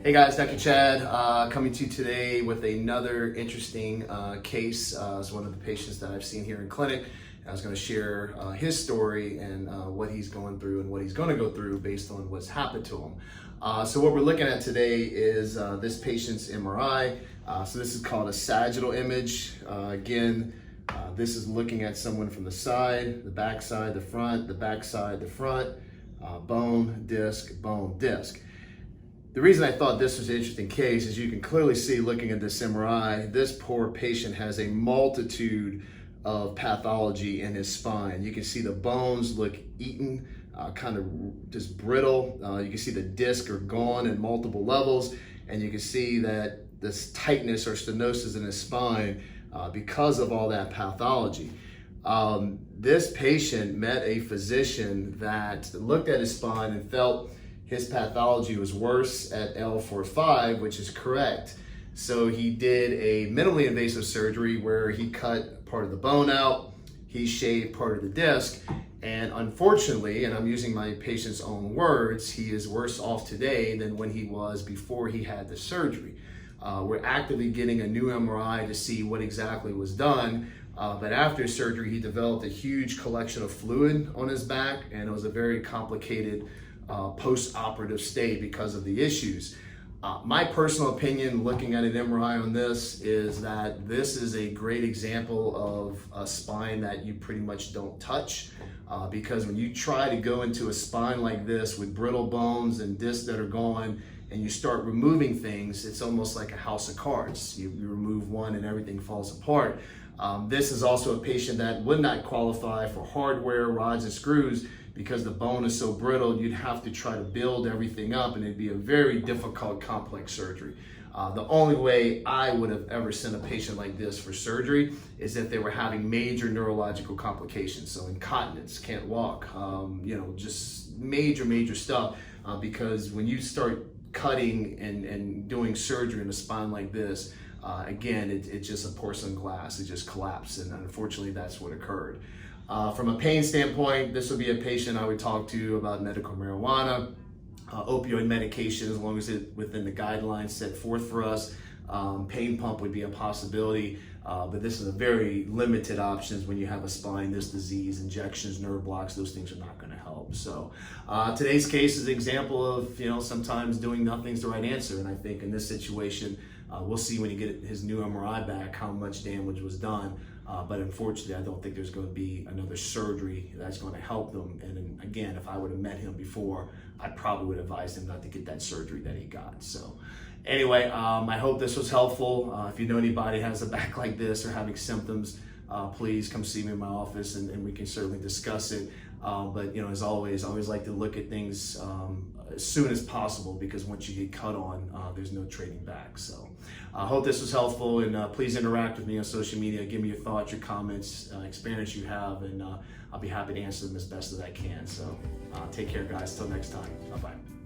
Hey guys, Dr. Chad coming to you today with another interesting case. It's one of the patients that I've seen here in clinic. I was going to share his story and what he's going through and what he's going to go through based on what's happened to him. So what we're looking at today is this patient's MRI. So this is called a sagittal image. This is looking at someone from the side, the back side, the front, the back side, the front, bone, disc, bone, disc. The reason I thought this was an interesting case is you can clearly see looking at this MRI, this poor patient has a multitude of pathology in his spine. You can see the bones look eaten, kind of just brittle. You can see the discs are gone in multiple levels, and you can see that this tightness or stenosis in his spine because of all that pathology. This patient met a physician that looked at his spine and felt his pathology was worse at L4-5, which is correct. So he did a minimally invasive surgery where he cut part of the bone out, he shaved part of the disc, and unfortunately, and I'm using my patient's own words, he is worse off today than when he was before he had the surgery. We're actively getting a new MRI to see what exactly was done, but after surgery, he developed a huge collection of fluid on his back, and it was a very complicated post-operative state because of the issues. My personal opinion looking at an MRI on this is that this is a great example of a spine that you pretty much don't touch because when you try to go into a spine like this with brittle bones and discs that are gone and you start removing things, it's almost like a house of cards. You remove one and everything falls apart. This is also a patient that would not qualify for hardware, rods and screws because the bone is so brittle. You'd have to try to build everything up and it'd be a very difficult, complex surgery. The only way I would have ever sent a patient like this for surgery is if they were having major neurological complications. So incontinence, can't walk, just major stuff because when you start cutting and doing surgery in a spine like this, again, it's just a porcelain glass. It just collapsed, and unfortunately, that's what occurred. From a pain standpoint, this would be a patient I would talk to about medical marijuana, opioid medication, as long as it's within the guidelines set forth for us. Pain pump would be a possibility, but this is a very limited options when you have a spine, this disease, injections, nerve blocks, those things are not going to help. So today's case is an example of, sometimes doing nothing is the right answer. And I think in this situation, we'll see when you get his new MRI back how much damage was done. But unfortunately, I don't think there's going to be another surgery that's going to help them. And again, if I would have met him before, I probably would advise him not to get that surgery that he got. So anyway, I hope this was helpful. If you know anybody has a back like this or having symptoms, please come see me in my office and we can certainly discuss it. But as always, I always like to look at things as soon as possible because once you get cut on, there's no trading back. So I hope this was helpful, and please interact with me on social media. Give me your thoughts, your comments, experience you have, and I'll be happy to answer them as best as I can. So take care, guys. Till next time. Bye-bye.